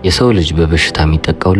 የሰው ልጅ በበሽታ የሚጠቃው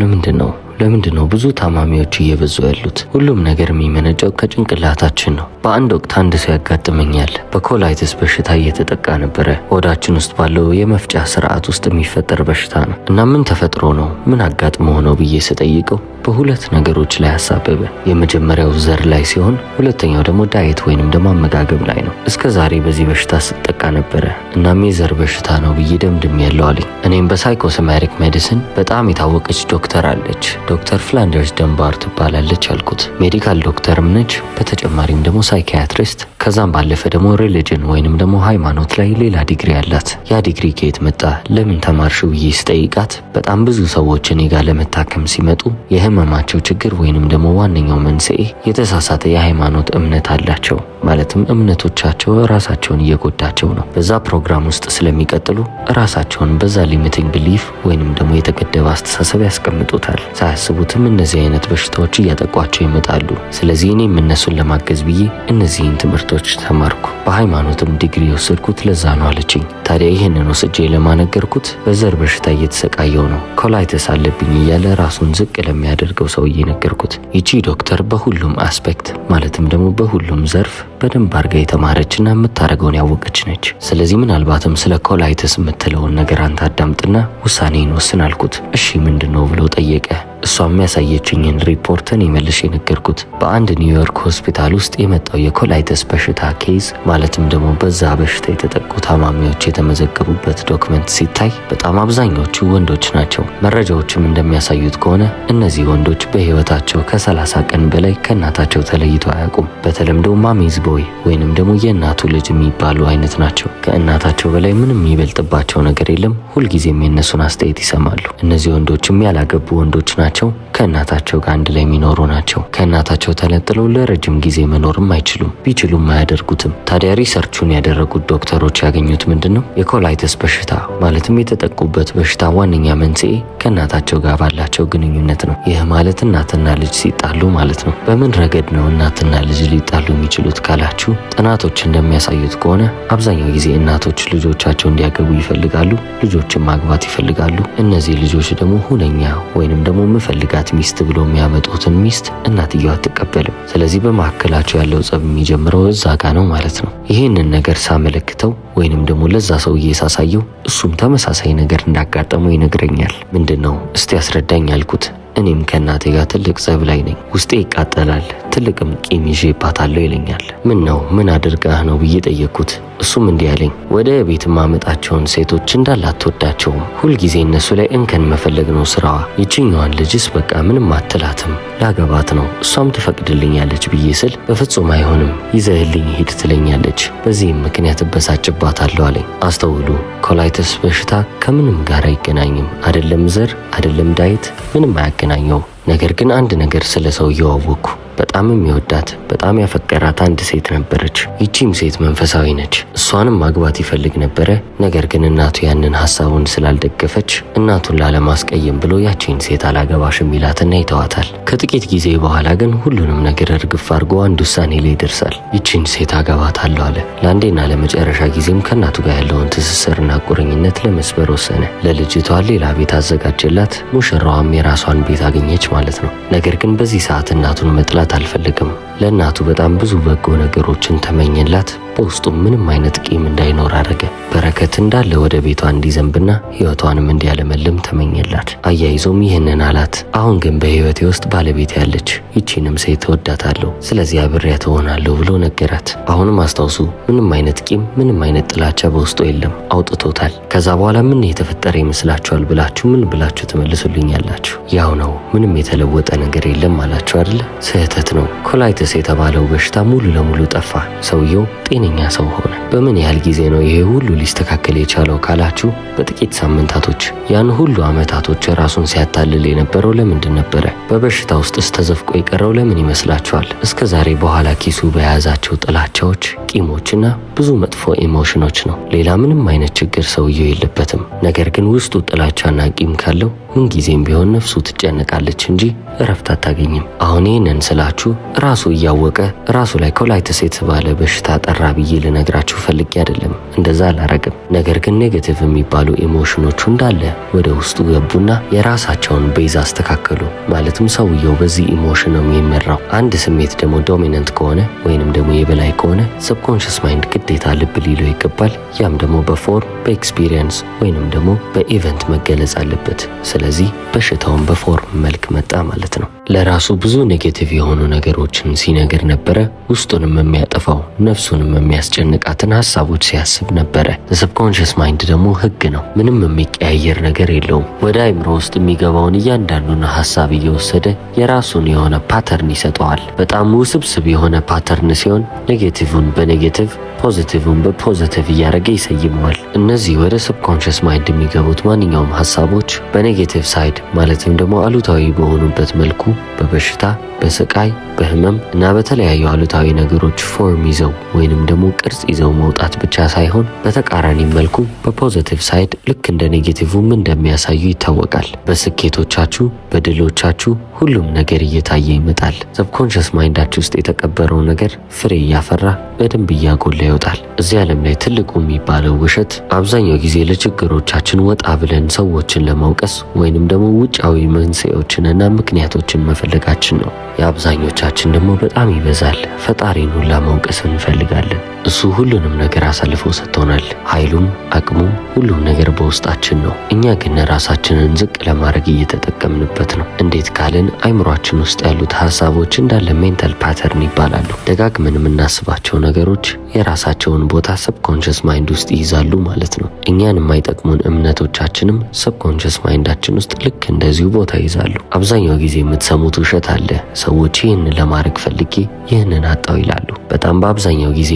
ለምንድን ነው ብዙ ታማሚዎች እየበዙ ያሉት? ሁሉም ነገር የሚመነጨው ከጭንቅላታችን ነው። በአንድ ወቅት አንድ ሰው ያጋጥመኛል። በኮላይተስ በሽታ እየተጠቃ ነበረ። ሆዳችን ውስጥ ባለው የመፍጫ ስርዓት ውስጥ የሚፈጠር በሽታ ነው እና ምን ተፈጥሮ ነው ምን አጋጥሞ ነው ብዬ ስጠይቀው በሁለት ነገሮች ላይ አሳበበ። የመጀመሪያው ዘር ላይ ሲሆን ሁለተኛው ደግሞ ዳየት ወይንም ደግሞ አመጋገብ ላይ ነው። እስከ ዛሬ በዚህ በሽታ ስጠቃ ነበረ እናም የዘር በሽታ ነው ብዬ ደምድሜያለሁ አለኝ። እኔም በሳይኮሶማቲክ ሜዲሲን በጣም የታወቀች ዶክተር አለች፣ ዶክተር ፍላንደርስ ደንባር ትባላለች አልኩት። ሜዲካል ዶክተርም ነች፣ በተጨማሪም ደግሞ ሳይኪያትሪስት፣ ከዛም ባለፈ ደግሞ ሪሊጅን ወይንም ደግሞ ሃይማኖት ላይ ሌላ ዲግሪ አላት። ያ ዲግሪ ከየት መጣ ለምን ተማርሽው ብዬ ስጠይቃት በጣም ብዙ ሰዎች እኔ ጋር ለመታከም ሲመጡ የህመማቸው ችግር ወይንም ደግሞ ዋነኛው መንስኤ የተሳሳተ የሃይማኖት እምነት አላቸው። ማለትም እምነቶቻቸው ራሳቸውን እየጎዳቸው ነው። በዛ ፕሮግራም ውስጥ ስለሚቀጥሉ ራሳቸውን በዛ ሊሚቲንግ ቢሊፍ ወይንም ደግሞ የተገደበ አስተሳሰብ ያስቀምጡታል። ሳያስቡትም እነዚህ አይነት በሽታዎች እያጠቋቸው ይመጣሉ። ስለዚህ እኔም እነሱን ለማገዝ ብዬ እነዚህን ትምህርቶች ተማርኩ። በሃይማኖትም ዲግሪ የወሰድኩት ለዛ ነው አለችኝ። ታዲያ ይህንን ወስጄ ለማነገርኩት በዘር በሽታ እየተሰቃየው ነው ኮላይተስ አለብኝ እያለ ራሱን ዝቅ ለሚያደርገው ሰውዬ ነገርኩት። ይቺ ዶክተር በሁሉም አስፔክት ማለትም ደግሞ በሁሉም ዘርፍ በደንብ አድርጋ የተማረችና የምታደርገውን ያወቀች ነች። ስለዚህ ምናልባትም ስለ ኮላይተስ የምትለውን ነገር አንተ አዳምጥና ውሳኔን ወስን አልኩት። እሺ ምንድነው ብሎ ጠየቀ። እሷም ያሳየችኝን ሪፖርትን የመልሽ የነገርኩት በአንድ ኒውዮርክ ሆስፒታል ውስጥ የመጣው የኮላይተስ በሽታ ኬዝ ማለትም ደግሞ በዛ በሽታ የተጠቁ ታማሚዎች የተመዘገቡበት ዶክመንት ሲታይ በጣም አብዛኞቹ ወንዶች ናቸው። መረጃዎችም እንደሚያሳዩት ከሆነ እነዚህ ወንዶች በህይወታቸው ከ30 ቀን በላይ ከእናታቸው ተለይተው አያውቁም። በተለምዶ ማሚዝ ቦይ ወይንም ደግሞ የእናቱ ልጅ የሚባሉ አይነት ናቸው። ከእናታቸው በላይ ምንም የሚበልጥባቸው ነገር የለም። ሁልጊዜም የእነሱን አስተያየት ይሰማሉ። እነዚህ ወንዶችም ያላገቡ ወንዶች ናቸው። ከእናታቸው ጋር አንድ ላይ የሚኖሩ ናቸው። ከእናታቸው ተነጥለው ለረጅም ጊዜ መኖርም አይችሉም፣ ቢችሉም አያደርጉትም። ታዲያ ሪሰርቹን ያደረጉት ዶክተሮች ያገኙት ምንድነው? የኮላይተስ በሽታ ማለትም የተጠቁበት በሽታ ዋነኛ መንስኤ ከእናታቸው ጋር ባላቸው ግንኙነት ነው። ይህ ማለት እናትና ልጅ ሲጣሉ ማለት ነው። በምን ረገድ ነው እናትና ልጅ ሊጣሉ የሚችሉት ካላችሁ ጥናቶች እንደሚያሳዩት ከሆነ አብዛኛው ጊዜ እናቶች ልጆቻቸው እንዲያገቡ ይፈልጋሉ፣ ልጆችን ማግባት ይፈልጋሉ። እነዚህ ልጆች ደግሞ ሁነኛ ወይንም ደግሞ ምፈልጋት ሚስት ብሎ የሚያመጡትን ሚስት እናትየው አትቀበልም። ስለዚህ በመካከላቸው ያለው ጸብ የሚጀምረው እዛ ጋ ነው ማለት ነው። ይህንን ነገር ሳመለክተው ወይንም ደግሞ ለዛ ሰውዬ ሳሳየው እሱም ተመሳሳይ ነገር እንዳጋጠመው ይነግረኛል። ምንድነው እስቲ ያስረዳኝ አልኩት። እኔም ከእናቴ ጋር ትልቅ ጸብ ላይ ነኝ፣ ውስጤ ይቃጠላል፣ ትልቅም ቂም ይዤባታለሁ ይለኛል። ምን ነው ምን አድርጋህ ነው ብዬ ጠየቅኩት። እሱም እንዲህ አለኝ። ወደ ቤት ማመጣቸውን ሴቶች እንዳላትወዳቸውም ሁልጊዜ እነሱ ላይ እንከን መፈለግ ነው ስራዋ። ይችኛዋን ልጅስ በቃ ምንም አትላትም፣ ላገባት ነው እሷም ትፈቅድልኛለች ብዬ ስል በፍጹም አይሆንም ይዘህልኝ ሂድ ትለኛለች። በዚህም ምክንያት እበሳጭባታለሁ አለኝ። አስተውሉ፣ ኮላይተስ በሽታ ከምንም ጋር አይገናኝም። አይደለም ዘር፣ አይደለም ዳይት፣ ምንም አያገናኘው። ነገር ግን አንድ ነገር ስለ ሰውየው አወቅኩ። በጣም የሚወዳት በጣም ያፈቀራት አንድ ሴት ነበረች። ይቺም ሴት መንፈሳዊ ነች። እሷንም ማግባት ይፈልግ ነበረ። ነገር ግን እናቱ ያንን ሐሳቡን ስላልደገፈች እናቱን ላለማስቀየም ብሎ ያቺን ሴት አላገባሽም ይላትና ይተዋታል። ከጥቂት ጊዜ በኋላ ግን ሁሉንም ነገር እርግፍ አድርጎ አንድ ውሳኔ ላይ ይደርሳል። ይቺን ሴት አገባታለሁ አለ። ለአንዴና ለመጨረሻ ጊዜም ከእናቱ ጋር ያለውን ትስስርና ቁርኝነት ለመስበር ወሰነ። ለልጅቷ ሌላ ቤት አዘጋጀላት። ሙሽራዋም የራሷን ቤት አገኘች ማለት ነው። ነገር ግን በዚህ ሰዓት እናቱን መጥላት አልፈልግም። ለእናቱ በጣም ብዙ በጎ ነገሮችን ተመኘላት። በውስጡ ምንም አይነት ቂም እንዳይኖር አደረገ። በረከት እንዳለ ወደ ቤቷ እንዲዘንብና ህይወቷንም እንዲያለመልም ተመኘላት። አያይዞም ይህንን አላት። አሁን ግን በህይወቴ ውስጥ ባለቤት ያለች፣ ይቺንም ሴት እወዳታለሁ፣ ስለዚህ አብሬያት እሆናለሁ ብሎ ነገራት። አሁንም አስታውሱ፣ ምንም አይነት ቂም ምንም አይነት ጥላቻ በውስጡ የለም፣ አውጥቶታል። ከዛ በኋላ ምን የተፈጠረ ይመስላችኋል ብላችሁ ምን ብላችሁ ትመልሱልኛላችሁ? ያው ነው፣ ምንም የተለወጠ ነገር የለም አላችሁ አይደለ? ስህተት ነው። ኮላይተስ የተባለው በሽታ ሙሉ ለሙሉ ጠፋ። ሰውየው ጤነኛ ሰው ሆነ። በምን ያህል ጊዜ ነው ይሄ ሁሉ ሊስተካከል የቻለው ካላችሁ በጥቂት ሳምንታቶች። ያን ሁሉ አመታቶች ራሱን ሲያታልል የነበረው ለምንድን ነበረ? በበሽታ ውስጥስ ተዘፍቆ የቀረው ለምን ይመስላችኋል? እስከ ዛሬ በኋላ ኪሱ በያዛቸው ጥላቻዎች፣ ቂሞችና ብዙ መጥፎ ኢሞሽኖች ነው። ሌላ ምንም አይነት ችግር ሰውየው የለበትም። ነገር ግን ውስጡ ጥላቻና ቂም ካለው ምንጊዜም ቢሆን ነፍሱ ትጨነቃለች እንጂ እረፍት አታገኝም። አሁን ይህንን ስላችሁ ራሱ እያወቀ ራሱ ላይ ኮላይተስ የተባለ በሽታ ጠራ ብዬ ልነግራችሁ ፈልጌ አይደለም። እንደዛ አላረግም። ነገር ግን ኔጌቲቭ የሚባሉ ኢሞሽኖቹ እንዳለ ወደ ውስጡ ገቡና የራሳቸውን ቤዝ አስተካከሉ። ማለትም ሰውየው በዚህ ኢሞሽን ነው የሚመራው። አንድ ስሜት ደግሞ ዶሚናንት ከሆነ ወይንም ደግሞ የበላይ ከሆነ ሰብኮንሽስ ማይንድ ግዴታ ልብ ሊለው ይገባል። ያም ደግሞ በፎርም በኤክስፒሪየንስ ወይንም ደግሞ በኢቨንት መገለጽ አለበት። ስለዚህ በሽታውን በፎርም መልክ መጣ ማለት ነው። ለራሱ ብዙ ኔጌቲቭ የሆኑ ነገሮችን ሲነገር ነበረ። ውስጡንም የሚያጠፋው ነፍሱንም የሚያስጨንቃትን ሀሳቦች ሲያስብ ነበረ። ሰብኮንሽስ ማይንድ ደግሞ ህግ ነው። ምንም የሚቀያየር ነገር የለውም። ወደ አይምሮ ውስጥ የሚገባውን እያንዳንዱን ሀሳብ እየወሰደ የራሱን የሆነ ፓተርን ይሰጠዋል። በጣም ውስብስብ የሆነ ፓተርን ሲሆን ኔጌቲቭን በኔጌቲቭ ፖዚቲቭን በፖዚቲቭ እያደረገ ይሰይመዋል። እነዚህ ወደ ሰብኮንሽስ ማይንድ የሚገቡት ማንኛውም ሀሳቦች በኔጌቲቭ ሳይድ ማለትም ደግሞ አሉታዊ በሆኑበት መልኩ በበሽታ በስቃይ በህመም እና በተለያዩ አሉታዊ ነገሮች ፎርም ይዘው ወይንም ደግሞ ቅርጽ ይዘው መውጣት ብቻ ሳይሆን በተቃራኒ መልኩ በፖዚቲቭ ሳይድ ልክ እንደ ኔጌቲቭም እንደሚያሳዩ ይታወቃል። በስኬቶቻችሁ በድሎቻችሁ ሁሉም ነገር እየታየ ይመጣል። ሰብኮንሽስ ማይንዳችሁ ውስጥ የተቀበረው ነገር ፍሬ እያፈራ በደንብ እያጎላ ይወጣል። እዚህ ዓለም ላይ ትልቁ የሚባለው ውሸት አብዛኛው ጊዜ ለችግሮቻችን ወጣ ብለን ሰዎችን ለማውቀስ ወይንም ደግሞ ውጫዊ መንስኤዎችንና ምክንያቶችን መፈለጋችን ነው። የአብዛኞቻችን ደግሞ በጣም ይበዛል። ፈጣሪን ሁላ መውቀስ እንፈልጋለን። እሱ ሁሉንም ነገር አሳልፎ ሰጥቶናል። ኃይሉም አቅሙም ሁሉም ነገር በውስጣችን ነው። እኛ ግን ራሳችንን ዝቅ ለማድረግ እየተጠቀምንበት ነው። እንዴት ካልን አይምሯችን ውስጥ ያሉት ሀሳቦች እንዳለ ሜንታል ፓተርን ይባላሉ። ደጋግመን የምናስባቸው ነገሮች የራሳቸውን ቦታ ሰብኮንሽስ ማይንድ ውስጥ ይይዛሉ ማለት ነው። እኛን የማይጠቅሙን እምነቶቻችንም ሰብኮንሽስ ማይንዳችን ውስጥ ልክ እንደዚሁ ቦታ ይይዛሉ። አብዛኛው ጊዜ የምትሰሙት ውሸት አለ። ሰዎች ይህንን ለማድረግ ፈልጌ ይህንን አጣው ይላሉ። በጣም በአብዛኛው ጊዜ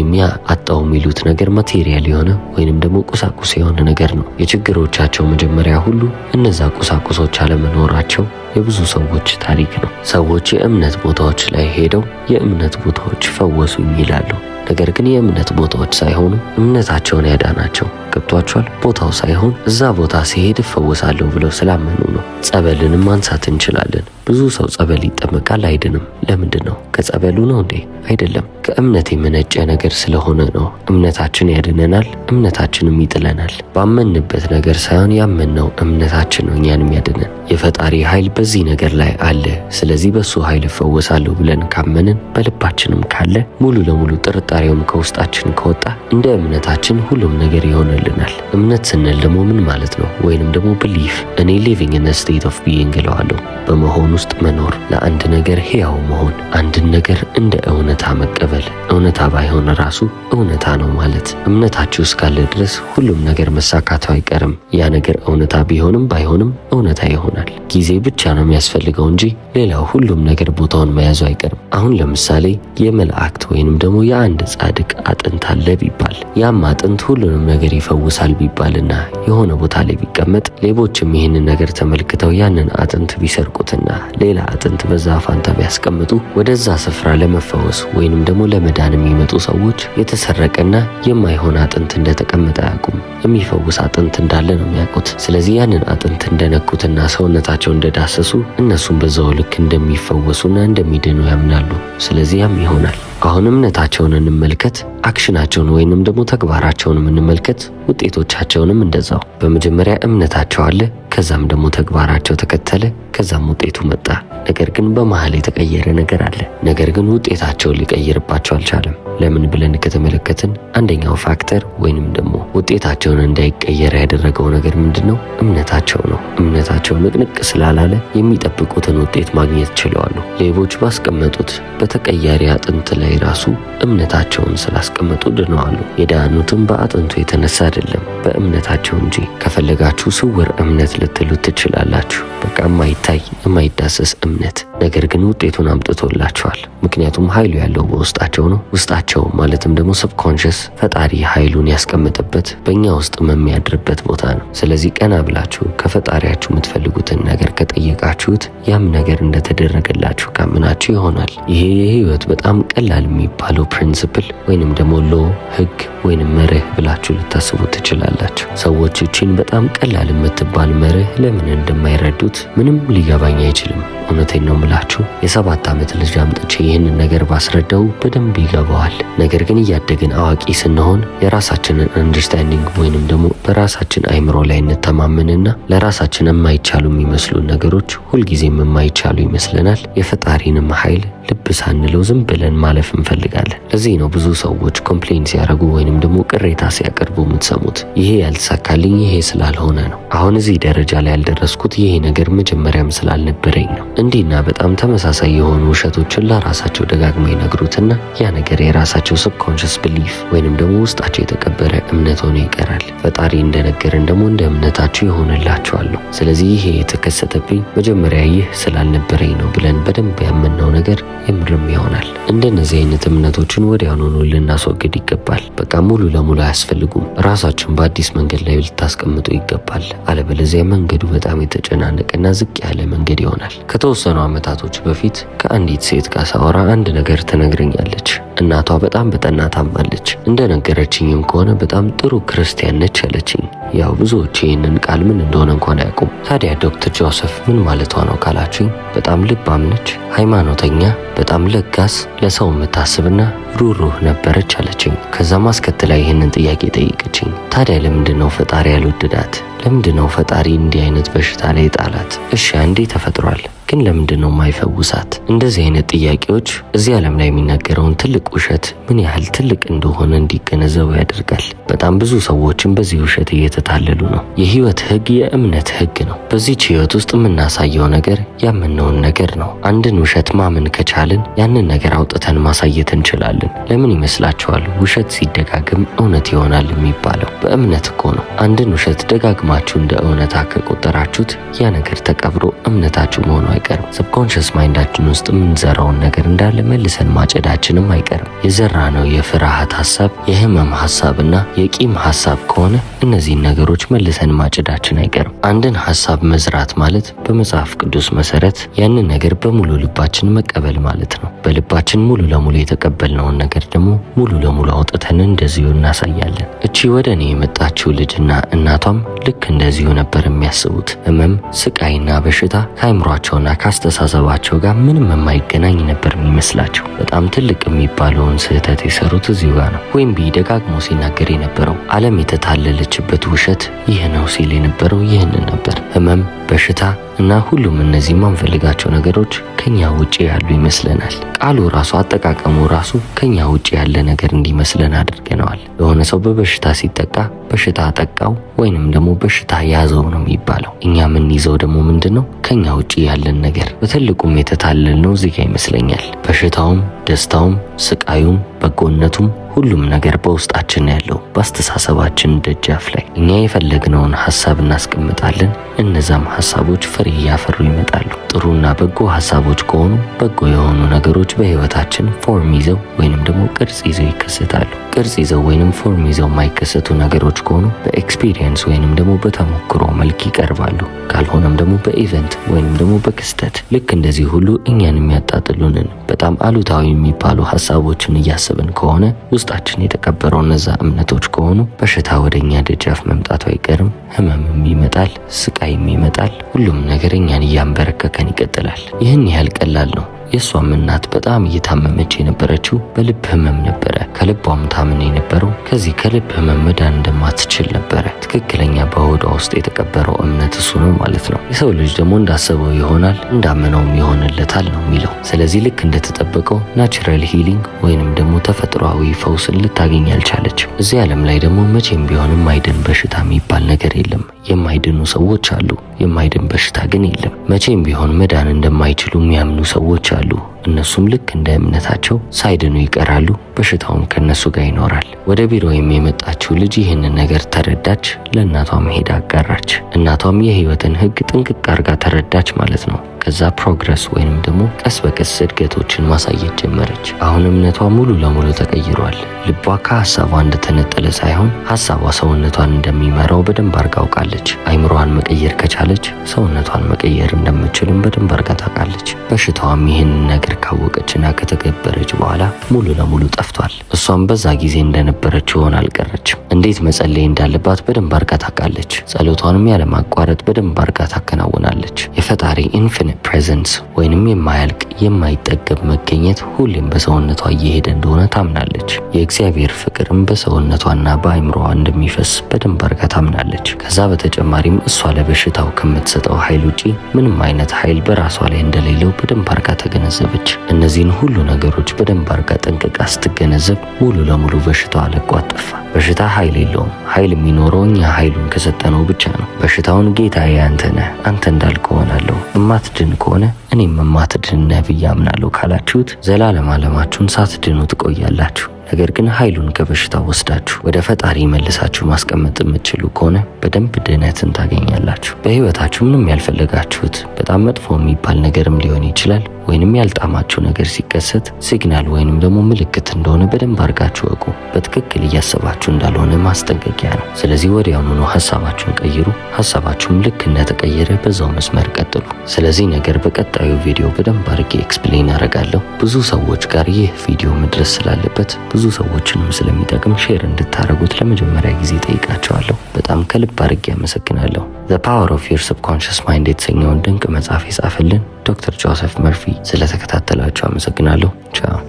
አጣው የሚሉት ነገር ማቴሪያል የሆነ ወይንም ደግሞ ቁሳቁስ የሆነ ነገር ነው። የችግሮቻቸው መጀመሪያ ሁሉ እነዛ ቁሳቁሶች አለመኖራቸው የብዙ ሰዎች ታሪክ ነው። ሰዎች የእምነት ቦታዎች ላይ ሄደው የእምነት ቦታዎች ፈወሱኝ ይላሉ። ነገር ግን የእምነት ቦታዎች ሳይሆኑ እምነታቸውን ያዳናቸው ገብቷቸዋል። ቦታው ሳይሆን እዛ ቦታ ሲሄድ እፈወሳለሁ ብለው ስላመኑ ነው። ጸበልንም ማንሳት እንችላለን። ብዙ ሰው ጸበል ይጠመቃል፣ አይድንም። ለምንድን ነው? ከጸበሉ ነው እንዴ? አይደለም። ከእምነት የመነጨ ነገር ስለሆነ ነው። እምነታችን ያድነናል፣ እምነታችንም ይጥለናል። ባመንበት ነገር ሳይሆን ያመንነው እምነታችን ነው እኛንም ያድነን። የፈጣሪ ኃይል በዚህ ነገር ላይ አለ። ስለዚህ በሱ ኃይል እፈወሳለሁ ብለን ካመንን በልባችንም ካለ ሙሉ ለሙሉ ጥርጣሬውም ከውስጣችን ከወጣ እንደ እምነታችን ሁሉም ነገር ይሆንልናል። እምነት ስንል ደግሞ ምን ማለት ነው? ወይንም ደግሞ ብሊፍ እኔ ሊቪንግ ኢን ስቴት ኦፍ ቢይንግ እለዋለሁ። በመሆን ውስጥ መኖር፣ ለአንድ ነገር ሕያው መሆን፣ አንድን ነገር እንደ እውነታ መቀበል። እውነታ ባይሆን ራሱ እውነታ ነው ማለት። እምነታችሁ እስካለ ድረስ ሁሉም ነገር መሳካቱ አይቀርም። ያ ነገር እውነታ ቢሆንም ባይሆንም እውነታ ይሆናል። ጊዜ ብቻ ነው የሚያስፈልገው እንጂ ሌላው ሁሉም ነገር ቦታውን መያዙ አይቀርም። አሁን ለምሳሌ የመላእክት ወይንም ደግሞ የአንድ ጻድቅ አጥንት አለ ቢባል ያም አጥንት ሁሉንም ነገር ይፈውሳል ቢባልና የሆነ ቦታ ላይ ቢቀመጥ ሌቦችም ይህንን ነገር ተመልክተው ያንን አጥንት ቢሰርቁትና ሌላ አጥንት በዛ ፋንታ ቢያስቀምጡ ወደዛ ስፍራ ለመፈወስ ወይንም ደግሞ ለመዳን የሚመጡ ሰዎች የተሰረቀና የማይሆን አጥንት እንደተቀመጠ አያውቁም። የሚፈውስ አጥንት እንዳለ ነው የሚያውቁት። ስለዚህ ያንን አጥንት እንደነኩትና ሰውነታቸው እንደዳሰሱ እነሱም በዛው ልክ እንደሚፈወሱና እንደሚድኑ ያምናሉ። ስለዚህ ያም ይሆናል። አሁን እምነታቸውን እንመልከት፣ አክሽናቸውን ወይንም ደግሞ ተግባራቸውን እንመልከት፣ ውጤቶቻቸውንም እንደዛው። በመጀመሪያ እምነታቸው አለ፣ ከዛም ደግሞ ተግባራቸው ተከተለ፣ ከዛም ውጤቱ መጣ። ነገር ግን በመሃል የተቀየረ ነገር አለ። ነገር ግን ውጤታቸውን ሊቀይርባቸው አልቻለም። ለምን ብለን ከተመለከትን አንደኛው ፋክተር ወይንም ደግሞ ውጤታቸውን እንዳይቀየር ያደረገው ነገር ምንድነው? እምነታቸው ነው። እምነታቸው ንቅንቅ ስላላለ የሚጠብቁትን ውጤት ማግኘት ችለዋል። ሌቦች ባስቀመጡት በተቀያሪ አጥንት ላይ ራሱ እምነታቸውን ስላስቀመጡ ድነዋል። የዳኑትም በአጥንቱ የተነሳ አይደለም በእምነታቸው እንጂ። ከፈለጋችሁ ስውር እምነት ልትሉት ትችላላችሁ። በቃ የማይታይ የማይዳሰስ እምነት፣ ነገር ግን ውጤቱን አምጥቶላቸዋል። ምክንያቱም ኃይሉ ያለው በውስጣቸው ነው። ውስጣቸው ማለትም ደግሞ ሰብኮንሽስ ፈጣሪ ኃይሉን ያስቀመጠበት በእኛ ውስጥ የሚያድርበት ቦታ ነው። ስለዚህ ቀና ብላችሁ ከፈጣሪያችሁ የምትፈልጉትን ነገር ከጠየቃችሁት ያም ነገር እንደተደረገላችሁ ካምናችሁ ይሆናል። ይሄ የህይወት በጣም ቀላል የሚባለው ፕሪንሲፕል ወይንም ደግሞ ሎ ህግ ወይንም መርህ ብላችሁ ልታስቡ ትችላላችሁ። ሰዎች እቺን በጣም ቀላል የምትባል መርህ ለምን እንደማይረዱት ምንም ሊገባኝ አይችልም። እውነቴን ነው ምላችሁ የ7 ዓመት ልጅ አምጥቼ ይህንን ነገር ባስረዳው በደንብ ይገባዋል። ነገር ግን እያደግን አዋቂ ስንሆን የራሳችንን አንደርስታንዲንግ ወይንም ደግሞ በራሳችን አይምሮ ላይ እንተማመንና ለራሳችን የማይቻሉ የሚመስሉ ነገሮች ሁልጊዜም የማይቻሉ ይመስለናል። የፈጣሪንም ኃይል ልብ ሳንለው ዝም ብለን ማለፍ እንፈልጋለን። ለዚህ ነው ብዙ ሰዎች ኮምፕሌን ሲያደርጉ ወይንም ደግሞ ቅሬታ ሲያቀርቡ የምትሰሙት። ይሄ ያልተሳካልኝ ይሄ ስላልሆነ ነው። አሁን እዚህ ደረጃ ላይ ያልደረስኩት ይሄ ነገር መጀመሪያም ስላልነበረኝ ነው። እንዲህና በጣም ተመሳሳይ የሆኑ ውሸቶችን ለራሳቸው ደጋግመው ይነግሩትና ያ ነገር የራሳቸው ሰብኮንሽስ ቢሊፍ ወይንም ደግሞ ውስጣቸው የተቀበረ እምነት ሆኖ ይቀራል። ፈጣሪ እንደነገረን ደግሞ እንደ እምነታችሁ ይሆንላችኋል ነው። ስለዚህ ይሄ የተከሰተብኝ መጀመሪያ ይህ ስላልነበረኝ ነው ብለን በደንብ ያመንነው ነገር የምርም ይሆናል። እንደነዚህ አይነት እምነቶችን ወዲያውኑ ልናስወግድ ይገባል። በቃ ሙሉ ለሙሉ አያስፈልጉም። ራሳችሁን በአዲስ መንገድ ላይ ልታስቀምጡ ይገባል። አለበለዚያ መንገዱ በጣም የተጨናነቀና ዝቅ ያለ መንገድ ይሆናል። ከተወሰኑ ዓመታቶች በፊት ከአንዲት ሴት ጋር ሳወራ አንድ ነገር ትነግረኛለች። እናቷ በጣም በጠና ታማለች። እንደነገረችኝም ከሆነ በጣም ጥሩ ክርስቲያን ነች አለችኝ። ያው ብዙዎች ይህንን ቃል ምን እንደሆነ እንኳን አያውቁም። ታዲያ ዶክተር ጆሴፍ ምን ማለቷ ነው ካላችሁኝ፣ በጣም ልባም ነች፣ ሃይማኖተኛ፣ በጣም ለጋስ፣ ለሰው የምታስብና ሩህሩህ ነበረች አለችኝ። ከዛም አስከትላ ይህንን ጥያቄ ጠይቀችኝ። ታዲያ ለምንድን ነው ፈጣሪ ያልወደዳት? ለምንድን ነው ፈጣሪ እንዲህ አይነት በሽታ ላይ ጣላት? እሺ አንዴ ተፈጥሯል፣ ግን ለምንድን ነው የማይፈውሳት? እንደዚህ አይነት ጥያቄዎች እዚህ ዓለም ላይ የሚነገረውን ትልቅ ውሸት ምን ያህል ትልቅ እንደሆነ እንዲገነዘቡ ያደርጋል። በጣም ብዙ ሰዎችም በዚህ ውሸት እየተታለሉ ነው። የህይወት ህግ የእምነት ህግ ነው። በዚህች ህይወት ውስጥ የምናሳየው ነገር ያመነውን ነገር ነው። አንድን ውሸት ማመን ከቻልን ያንን ነገር አውጥተን ማሳየት እንችላለን። ለምን ይመስላችኋል ውሸት ሲደጋግም እውነት ይሆናል የሚባለው? በእምነት እኮ ነው። አንድን ውሸት ደጋግማችሁ እንደ እውነታ ከቆጠራችሁት ያ ነገር ተቀብሮ እምነታችሁ መሆኑ አይቀርም። ሰብኮንሽስ ማይንዳችን ውስጥ የምንዘራውን ነገር እንዳለ መልሰን ማጨዳችንም አይቀርም። የዘራነው የፍርሃት ሐሳብ፣ የህመም ሐሳብና የቂም ሐሳብ ከሆነ እነዚህን ነገሮች መልሰን ማጨዳችን አይቀርም። አንድን ሐሳብ መዝራት ማለት በመጽሐፍ ቅዱስ መሰረት ያንን ነገር በሙሉ ልባችን መቀበል ማለት ነው። በልባችን ሙሉ ለሙሉ የተቀበልነውን ነገር ደግሞ ሙሉ ለሙሉ አውጥተን እንደዚሁ እናሳያለን። እቺ ወደ እኔ የመጣችው ልጅና እናቷም ልክ እንደዚሁ ነበር የሚያስቡት። ህመም፣ ስቃይና በሽታ ከአይምሯቸውና ካስተሳሰባቸው ጋር ምንም የማይገናኝ ነበር የሚመስላቸው። በጣም ትልቅ የሚባለውን ስህተት የሰሩት እዚሁ ጋር ነው። ዌምቢ ደጋግሞ ሲናገር የነበረው ዓለም የተታለለችበት ውሸት ይህ ነው ሲል የነበረው ይህንን ነበር። ህመም፣ በሽታ እና ሁሉም እነዚህ የማንፈልጋቸው ነገሮች ከኛ ውጪ ያሉ ይመስለናል። ቃሉ ራሱ አጠቃቀሙ ራሱ ከኛ ውጪ ያለ ነገር እንዲመስለን አድርገነዋል። የሆነ ሰው በበሽታ ሲጠቃ በሽታ አጠቃው ወይንም ደግሞ በሽታ ያዘው ነው የሚባለው። እኛ የምንይዘው ደግሞ ምንድነው? ከኛ ውጪ ያለን ነገር። በትልቁም የተታለልነው እዚህ ጋር ይመስለኛል። በሽታውም፣ ደስታውም፣ ስቃዩም፣ በጎነቱም ሁሉም ነገር በውስጣችን ያለው በአስተሳሰባችን ደጃፍ ላይ። እኛ የፈለግነውን ሐሳብ እናስቀምጣለን። እነዛም ሐሳቦች ፍሬ እያፈሩ ይመጣሉ። ጥሩና በጎ ሐሳቦች ከሆኑ በጎ የሆኑ ነገሮች በህይወታችን ፎርም ይዘው ወይንም ደግሞ ቅርጽ ይዘው ይከሰታሉ። ቅርጽ ይዘው ወይንም ፎርም ይዘው የማይከሰቱ ነገሮች ከሆኑ በኤክስፒሪየንስ ወይንም ደግሞ በተሞክሮ መልክ ይቀርባሉ። ካልሆነም ደግሞ በኢቨንት ወይንም ደግሞ በክስተት። ልክ እንደዚህ ሁሉ እኛን የሚያጣጥሉንን በጣም አሉታዊ የሚባሉ ሐሳቦችን እያሰብን ከሆነ ውስጣችን የተቀበረው እነዛ እምነቶች ከሆኑ በሽታ ወደኛ ደጃፍ መምጣቱ አይቀርም። ህመምም ይመጣል፣ ስቃይም ይመጣል። ሁሉም ነገር እኛን እያንበረከከን ይቀጥላል። ይህን ያህል ቀላል ነው። የእሷም እናት በጣም እየታመመች የነበረችው በልብ ህመም ነበረ። ከልቧም ታምን የነበረው ከዚህ ከልብ ህመም መዳን እንደማትችል ነበረ። ትክክለኛ በሆዷ ውስጥ የተቀበረው እምነት እሱ ነው ማለት ነው። የሰው ልጅ ደግሞ እንዳሰበው ይሆናል እንዳመነውም ይሆንለታል ነው የሚለው። ስለዚህ ልክ እንደተጠበቀው ናቹራል ሂሊንግ ወይንም ደግሞ ተፈጥሯዊ ፈውስን ልታገኝ አልቻለችም። እዚህ ዓለም ላይ ደግሞ መቼም ቢሆን የማይድን በሽታ የሚባል ነገር የለም። የማይድኑ ሰዎች አሉ፣ የማይድን በሽታ ግን የለም። መቼም ቢሆን መዳን እንደማይችሉ የሚያምኑ ሰዎች አሉ። እነሱም ልክ እንደ እምነታቸው ሳይድኑ ይቀራሉ። በሽታውም ከነሱ ጋር ይኖራል። ወደ ቢሮ የመጣችው ልጅ ይህንን ነገር ተረዳች። ለእናቷም ሄዳ አጋራች። እናቷም የህይወትን ህግ ጥንቅቅ አርጋ ተረዳች ማለት ነው። ከዛ ፕሮግረስ ወይንም ደግሞ ቀስ በቀስ እድገቶችን ማሳየት ጀመረች። አሁን እምነቷ ሙሉ ለሙሉ ተቀይሯል። ልቧ ከሐሳቧ እንደተነጠለ ሳይሆን ሐሳቧ ሰውነቷን እንደሚመራው በደንብ አርጋ አውቃለች። አይምሮዋን መቀየር ከቻለች ሰውነቷን መቀየር እንደምትችልም በደንብ አርጋ ታውቃለች። በሽታዋም ይህንን ነገር ካወቀችና ከተገበረች በኋላ ሙሉ ለሙሉ ጠፍቷል። እሷም በዛ ጊዜ እንደነበረች ሆና አልቀረችም። እንዴት መጸለይ እንዳለባት በደንብ አርጋ ታውቃለች። ጸሎቷንም ያለማቋረጥ በደንብ አርጋ ታከናውናለች። የፈጣሪ ኢንፊኒት ኢንፊኒት ፕሬዘንስ ወይንም የማያልቅ የማይጠገብ መገኘት ሁሌም በሰውነቷ እየሄደ እንደሆነ ታምናለች። የእግዚአብሔር ፍቅርም በሰውነቷና በአይምሮዋ እንደሚፈስ በደንብ አርጋ ታምናለች። ከዛ በተጨማሪም እሷ ለበሽታው ከምትሰጠው ኃይል ውጪ ምንም አይነት ኃይል በራሷ ላይ እንደሌለው በደንብ አርጋ ተገነዘበች። እነዚህን ሁሉ ነገሮች በደንብ አርጋ ጠንቅቃ ስትገነዘብ ሙሉ ለሙሉ በሽታዋ ለቋት ጠፋ። በሽታ ኃይል የለውም። ኃይል የሚኖረው እኛ ኃይሉን ከሰጠነው ብቻ ነው። በሽታውን ጌታዬ አንተ ነህ፣ አንተ እንዳልከው እሆናለሁ፣ እማትድን ከሆነ እኔም እማትድን ነህ ብዬ አምናለሁ ካላችሁት ዘላለም ዓለማችሁን ሳትድኑ ትቆያላችሁ። ነገር ግን ኃይሉን ከበሽታው ወስዳችሁ ወደ ፈጣሪ መልሳችሁ ማስቀመጥ የምትችሉ ከሆነ በደንብ ድህነትን ታገኛላችሁ። በህይወታችሁ ምንም ያልፈለጋችሁት በጣም መጥፎ የሚባል ነገርም ሊሆን ይችላል ወይንም ያልጣማችሁ ነገር ሲከሰት ሲግናል ወይንም ደግሞ ምልክት እንደሆነ በደንብ አርጋችሁ እወቁ። በትክክል እያሰባችሁ እንዳልሆነ ማስጠንቀቂያ ነው። ስለዚህ ወዲያውኑ ሐሳባችሁን ቀይሩ። ሐሳባችሁም ልክ እንደተቀየረ በዛው መስመር ቀጥሉ። ስለዚህ ነገር በቀጣዩ ቪዲዮ በደንብ አርጌ ኤክስፕሌን አደርጋለሁ። ብዙ ሰዎች ጋር ይህ ቪዲዮ መድረስ ስላለበት ብዙ ሰዎችንም ስለሚጠቅም ሼር እንድታረጉት ለመጀመሪያ ጊዜ ጠይቃቸዋለሁ። በጣም ከልብ አርጌ አመሰግናለሁ። The Power of Your Subconscious Mind የተሰኘውን ድንቅ መጽሐፍ የጻፈልን ዶክተር ጆሴፍ መርፊ ስለተከታተላችሁ አመሰግናለሁ። ቻው።